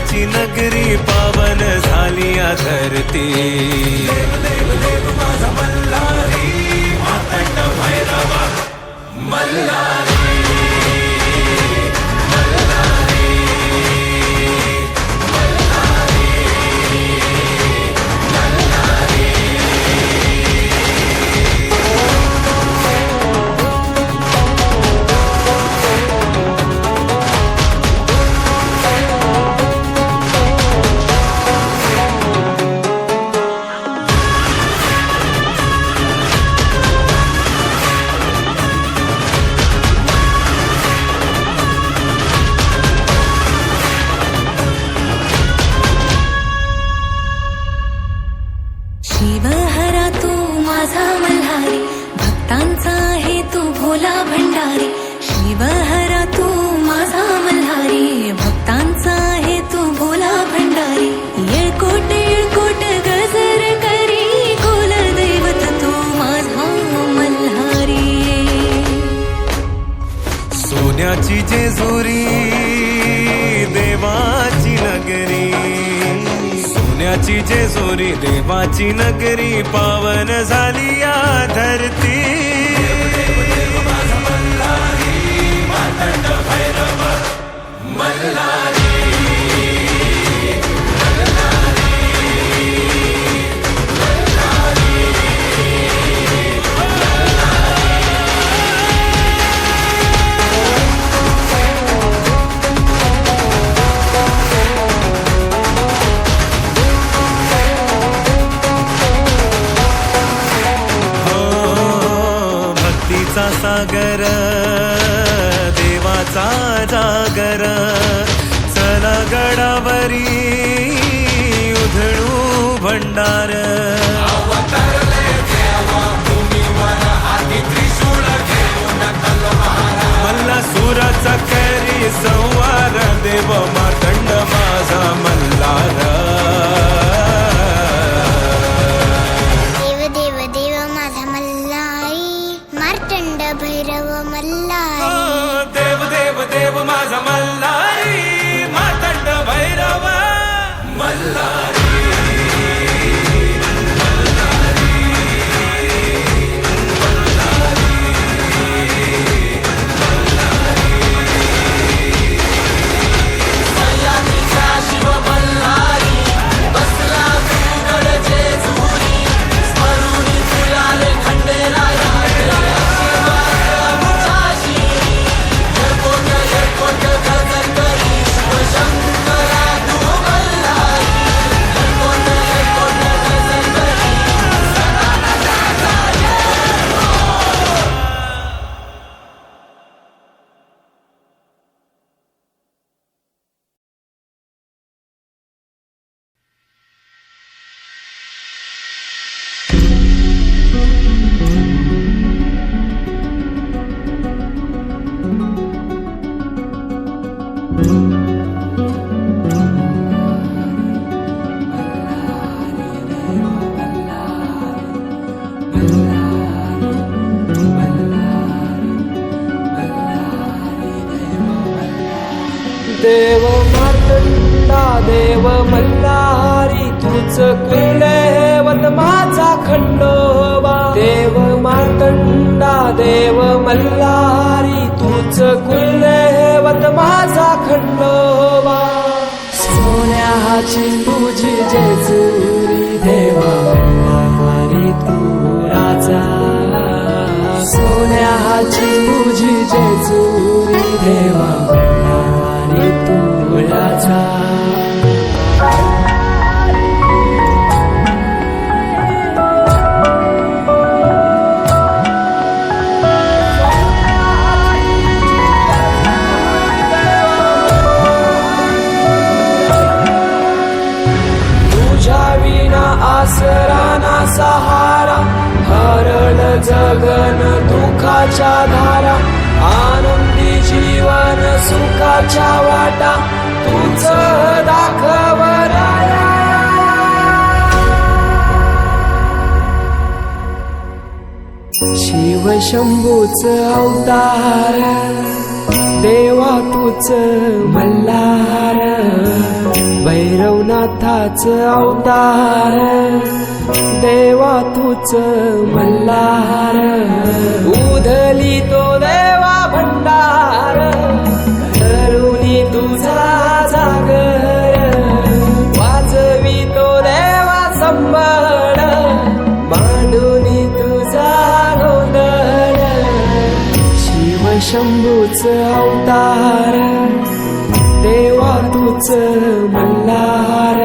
सोन्याची नगरी पावन झाली या धरती. देव देव देव माझा मल्हारी मातंड भैरवा मल्हारी. शिवहरा तू माझा मल्हारी भक्तांचा आहे तू भोला भंडारी. शिवहरा तू माझा मल्हारी भक्तांचा आहे तू भोला भंडारी. येळकोट येळकोट गजर करी कुलदैवत तू माझा मल्हारी. सोन्याची जेजुरी देवाची नगरी. सोन्याची जेजुरी देवाची नगरी पावन झाली या धरती. देव देव माझा मल्हारी मातंड भैरवा मल्हारी. भक्तीचा सागर देवाचा जागर चला गडावरी उधळू भंडार. मल्ला सुराचा करी संवार देव मातंड माझा मल्हार. भैरव मल्हारी. देव देव देव माझा मल्हारी मातंड भैरव मल्हारी. देव मातंडा देव मल्हारी तूच कुलदैवत माझा खंडोबा. देव मातंडा देव मल्हारी तूच कुलदैवत माझा खंडोबा. सोन्याची तुझी जेजुरी देवा मल्हारी तू राजा. सोन्याची तुझी जेजुरी देवा मल्हारी तू राजा. तुझ्या विना आसरा ना सहारा हरळ जगन दुःखाच्या धारा. आनंदी जीवन सुखाच्या वाटा तुझ दाखव राया. शिव शंभूच अवतार देवा तूच मल्हार. भैरवनाथाच अवतार देवा तूच मल्हार उधली तो देवा भंडार करुणी तुझा जागर वाजवी तो देवा संबळ मांडूनी तुझा गोंधळ शिव शंभूच अवतार देवा तूच मल्हार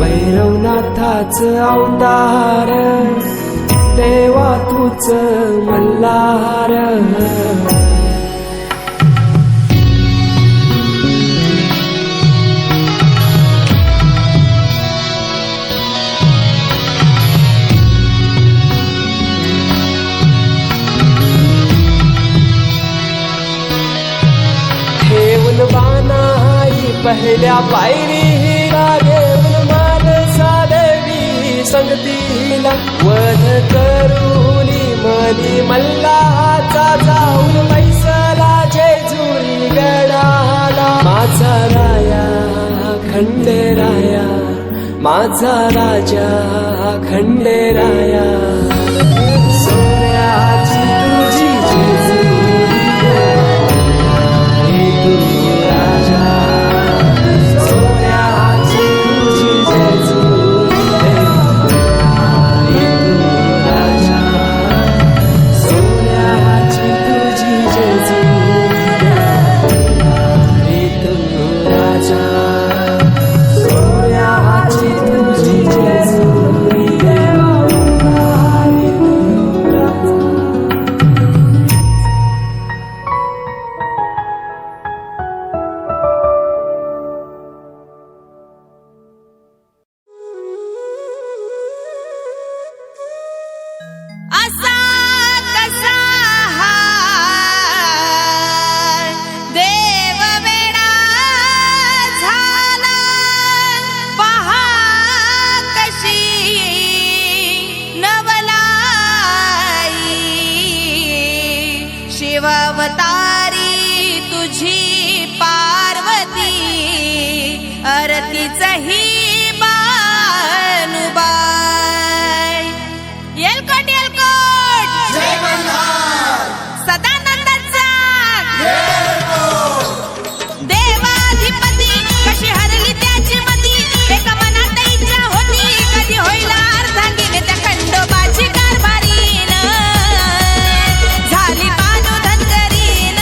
भैरवनाथाच अवतार देवा तूच मल्हार ठेवून बाणाई पहिल्या पायरीला घेऊन मानसा देवी संगतीला वध करूनी मनी मल्हाचा जाऊन मैसला जेजुरी गडाला माझा राया खंडेराया माझा राजा खंडेराया सोन्याची तुझी जेजुरी हे तू राजा सोन्याची तुझी जेजुरी हे तू राजा सोन्याची तुझी जेजुरी हे तू राजा सोन्याची तुझी जेजुरी हे तू राजा असा कसा हा देव वेडा झाला पहा कशी नवलाई शिवावतारी तुझी पार्वती अरतीचही बानुबाई येलकोट येलकोट सदानंदाचा देवाधिपती कशी हरली त्याची मती एका मनात इच्छा होती कधी होईल अर्धांगीने त्या खंडोबाची कारभारीन झाली बाजू धनगरीन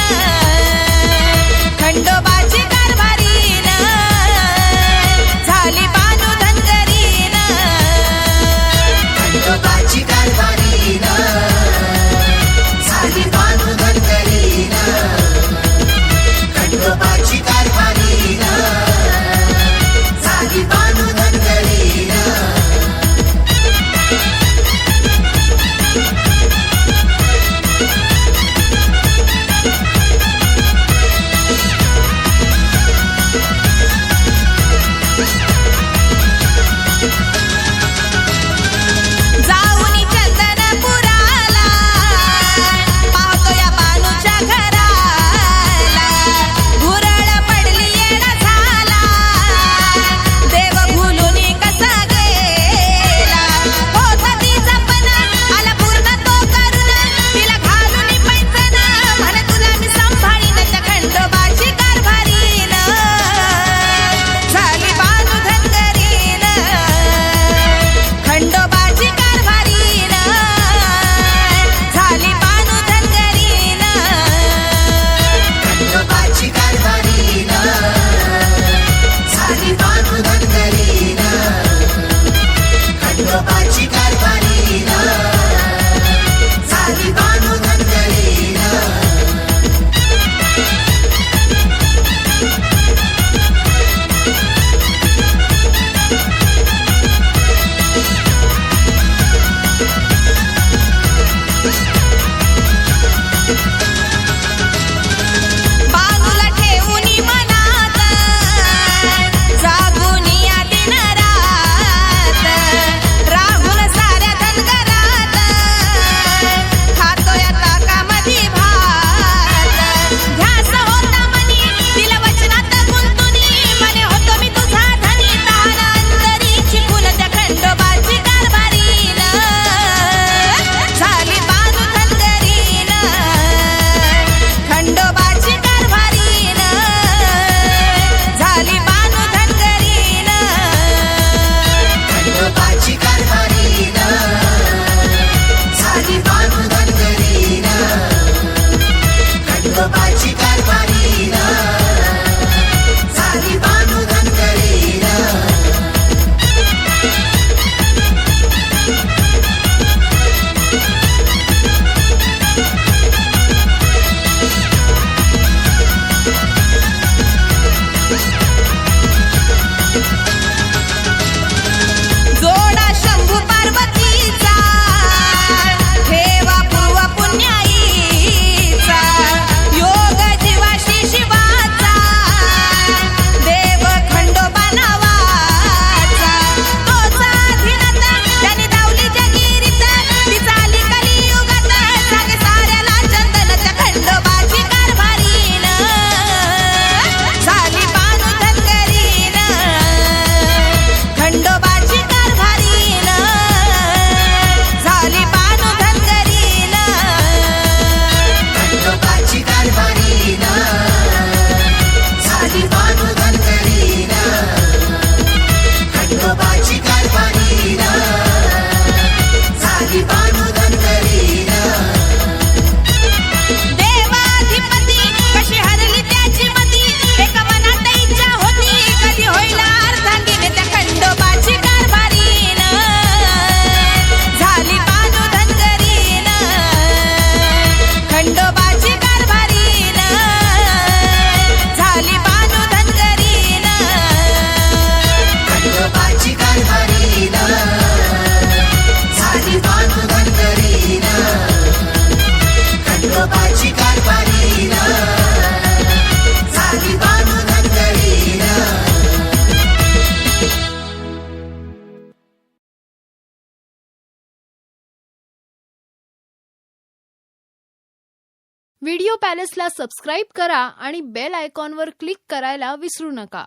व्हिडिओ पॅलेसला सबस्क्राईब करा आणि बेल आयकॉनवर क्लिक करायला विसरू नका.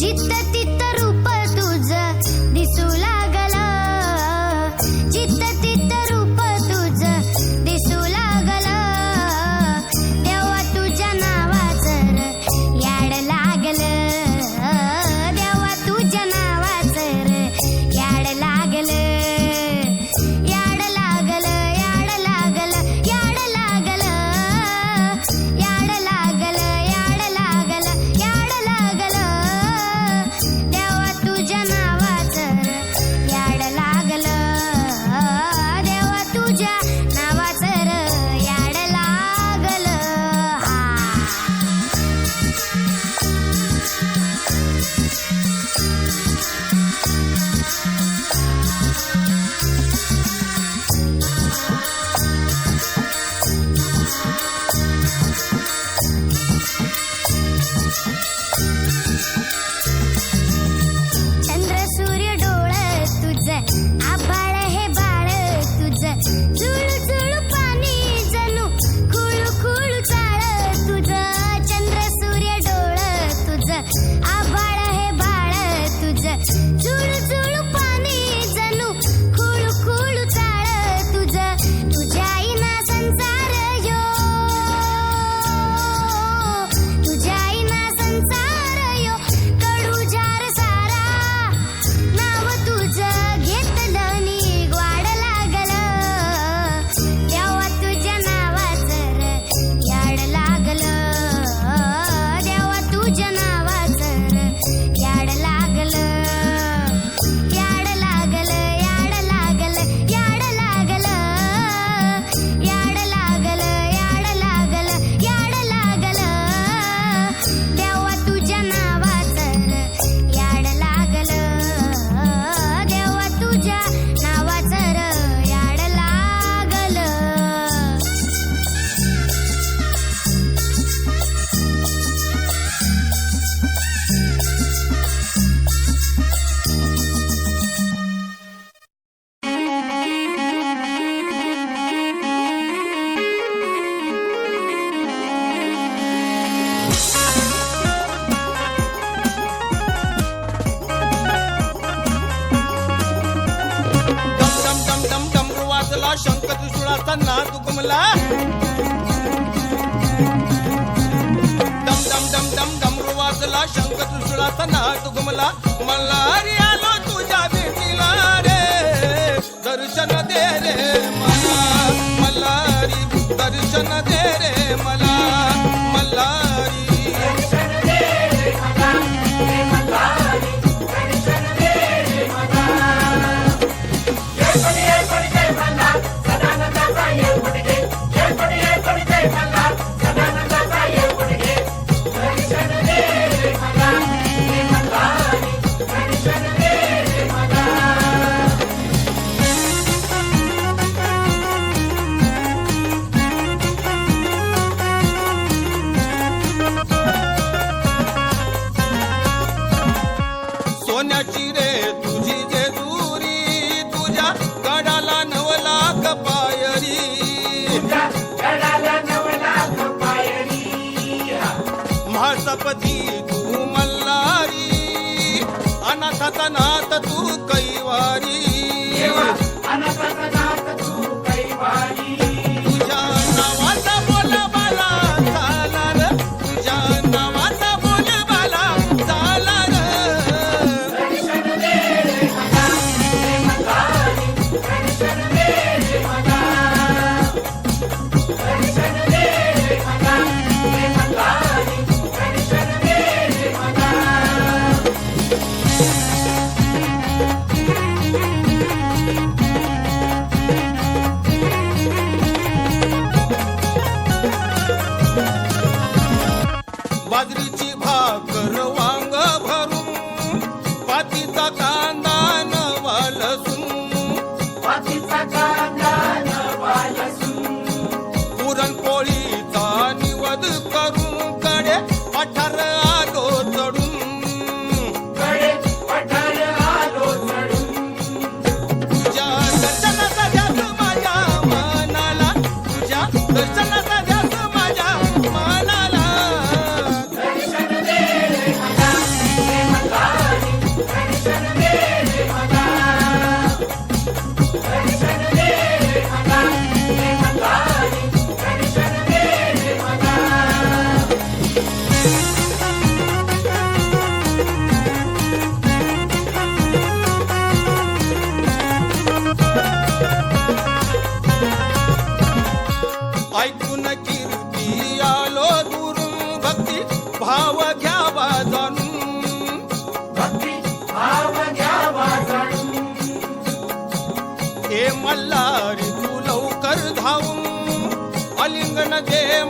जित्त तित्त रूप तुझं दिसू लागला, जित्त तित्त रूप तुझं दिसू लागला, तेव्हा तुझ्या नावाचं याड लागलं, तेव्हा तुझ्या नावाचं याड लागलं, याड लागलं, याड लागलं, याड लागलं, याड लागलं, याड लागलं, याड लागलं, देवा तुझ्या नावाचं याड लागलं, देवा तुझ्या नावाचं याड लागलं. चंद्र सूर्य डोळ तुझं, आभाळ हे बाळ तुझं, झुळू झुळू पाणी जणू खुळू खुळू चाळ तुझं. चंद्र सूर्य डोळ तुझं, आभाळ हे बाळ तुझं, झुळू झुळू पाणी जणू खुळू खुळू चाळ तुझं. तुझ्या आईना संसार यो, तुझ्या आईना संसार यो, कडू जार सारा, नाव तुझं घेतलं नी ग्वाड लागलं, तेव्हा तुझ्या नावाचं याड लागलं, तेव्हा तुझ्या नावाचं याड लागलं, याड लागलं, याड लागलं, याड लागलं, याड लागलं, याड लागलं, याड लागलं, तेव्हा तुझ्या नावाचं याड लागलं, देवा तुझ्या नावाचं याड लागलं. डम डम डम डम डमरू वाजला, शंख त्रिशूळाचा नाद घुमला. डम डम डम डम डमरू वाजला, शंख त्रिशूळाचा नाद घुमला. मल्हारी आलो तुझ्या भेटीला रे, दर्शन दे रे मला मल्हारी, दर्शन दे रे मला मल्हारी. सोन्याची रे तुझी जेजुरी, तुझ्या गडाला 9 लाख पायरी, महासपती तू मल्हारी, अनाथाचा नाथ तू कैवारी, तुझ्या नावाचा बोलबाला झाला रे, तुझ्या नावाचा बोलबाला झाला रे. बाजरीची भाकर वांग भरून, पातीचा कांदा नवा लसूण, पुरणपोळीचा निवद करून कडे पठार आलो चढून, तुझ्या दर्शनाचा जादू माझ्या मनाला, तुझ्या दर्शना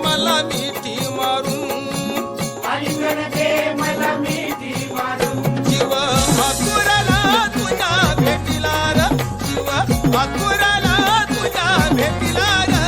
मला मिठी मारून जीव आकुराला तुझ्या भेटीला र जीव आकुराला तुझ्या भेटीला र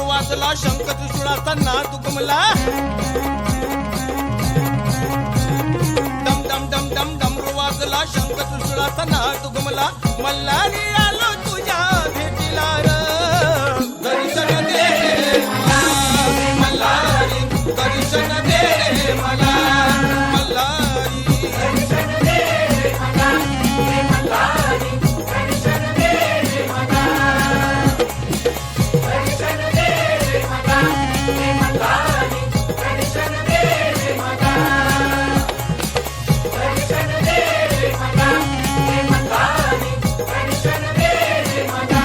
वाजला शंख त्रिशूळाचा नाद घुमला डम डम डम डम डमरू वाजला शंख त्रिशूळाचा नाद घुमला मल्हारी आलो तुझ्या भेटीला र दर्शन दे रे मला मल्हारी दर्शन दे रे मला मल्हारी दर्शन दे रे मला मल्हारी दर्शन दे रे मला दर्शन दे रे मला मल्हारी दर्शन दे रे मला दर्शन दे रे मला मल्हारी दर्शन दे रे मला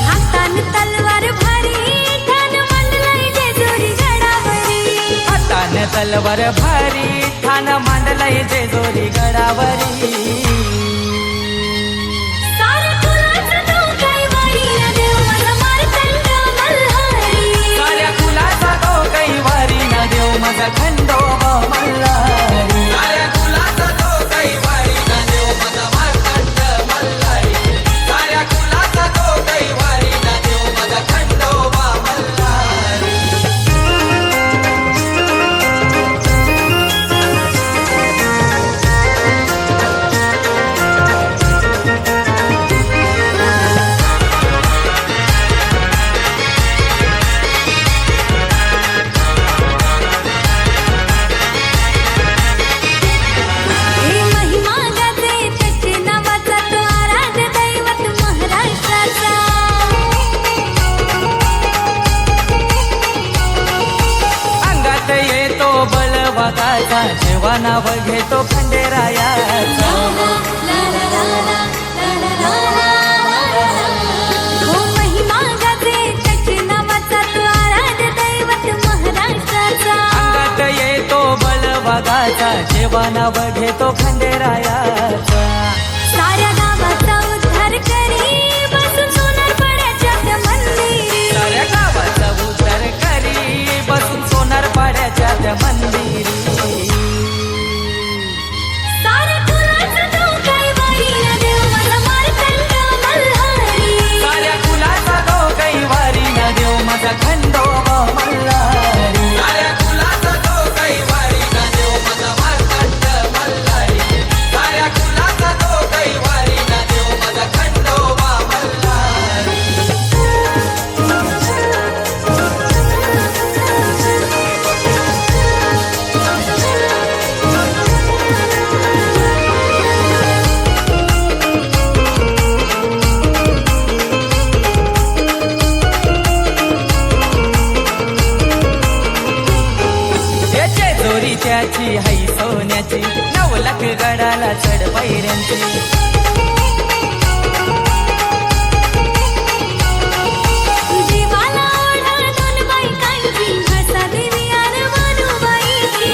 हातान तलवार भारी ठाण मांडलंय जेजुरी गडावरी हाताने तलवार भारी ठाण मांडलंय जेजुरी गडावरी सारे कुलाचं तो कैवारी न देव माझा मार्तंड मल्हारी साऱ्या कुलाचा तो कैवारी ना देव माझा खंडोबा मल्हारी साऱ्या कुलाचा तो कैवारी ना देव माझा मार्तंड मल्हारी साऱ्या कुलाचा तो कैवारी ना देव माझा खंडोबा मल्हारी हे महिमा गाजे त्याचे नावाचा तो आराध्य दैवत महाराष्ट्राचा अंगात येतो बलवागाचा जेव्हा नाव घेतो खंडेरायाचा हो महिमा गाजे त्याचे नावाचा तो आराध्य दैवत महाराष्ट्राचा अंगात येतो बलवागाचा जेव्हा नाव घेतो खंडेरायाचा साऱ्या गावाचा उद्धार करी बसून सोनार पड्याच्या त्या मंदिरी साऱ्या गावाचा उद्धार करी बसून सोनार पाड्याच्या त्या मंदिरी सारे कुलाचं तो कैवारी न देव माझा मार्तंड मल्हारी साऱ्या कुलाचा तो कैवारी ना देव माझा खंडोबा मल्हारी साऱ्या कुलाचा तो कैवारी ना देव माझा मार्तंड मल्हारी साऱ्या कुलाचा तो कैवारी ना देव माझा खंडोबा मल्हारी त्याचे जोरी त्याची हाई सोन्याची 9 लाख गडाला चढ पायऱ्यांची जीवाला ओढा दोन बायकांची हसा देवी आणि मनुबाईची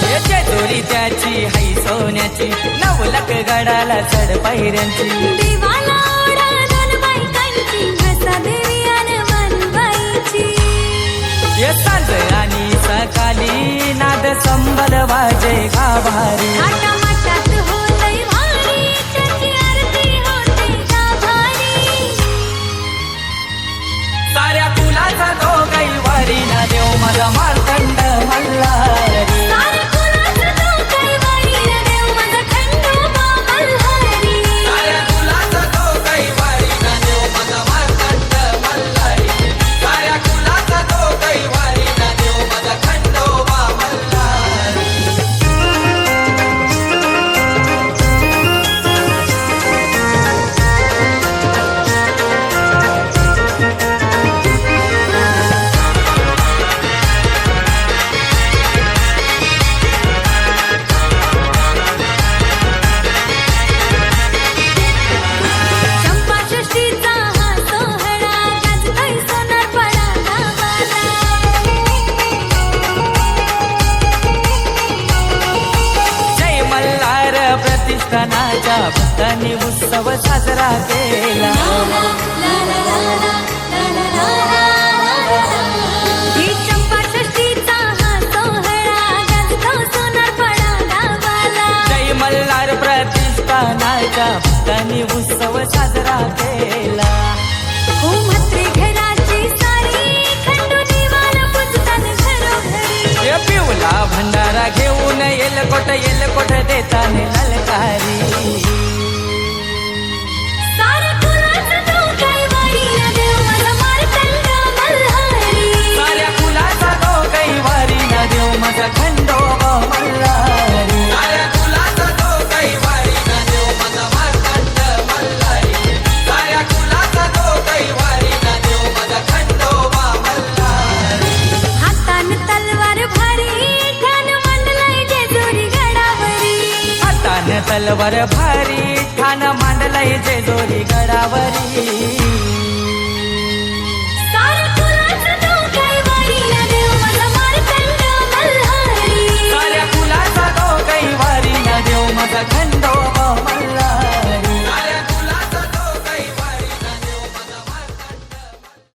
त्याचे जोरी त्याची हाई सोन्याची 9 लाख गडाला चढ पायऱ्यांची देवाला ओढा दोन बायकांची हसा देवी आणि मनुबाईची ये सांज आणि सकाळी नाद संबल वाजे गाभारी थाटामाटात होतंय भारी त्याची आरती होते गाभारी साऱ्या कुलाचा तो कैवारी ना देव माझा मार्तंड मल्हारी सारे कुलाचं तो कैवारी न देव माझा खंडोबा मल्हारी साऱ्या कुलाचा तो कैवारी ना देव माझा साजरा केला. ही चंपा षष्टीचा हा सोहळा गाजतो सोनारपडा गावाला. जय मल्हार प्रतिष्ठानाचा भक्तांनी उत्सव साजरा केला. हो म्हात्रे घराची सारी खंडोनी वाला पुजतान घरोघरी. हे पिवला भंडारा घेऊन येलकोट देताने ललकारी. साऱ्या कुलाचा तो कैवारी न देव माझा मार्तंड मल्हारी. साऱ्या कुलाचा तो कैवारी ना देव माझा खंडोबा मल्हारी. साऱ्या कुलाचा तो कैवारी ना देव माझा मार्तंड मल्हारी. साऱ्या कुलाचा तो कैवारी ना देव माझा खंडोबा मल्हारी. हातान तलवार भारी ठाण मांडलंय जेजुरी गडावरी. हातान तलवार भारी ठाण मांडलंय जेजुरी गडावरी. साऱ्या कुलाचा तो कैवारी न देव माझा मार्तंड मल्हारी. साऱ्या कुलाचा तो कैवारी ना देव माझा खंडोबा मल्हारी.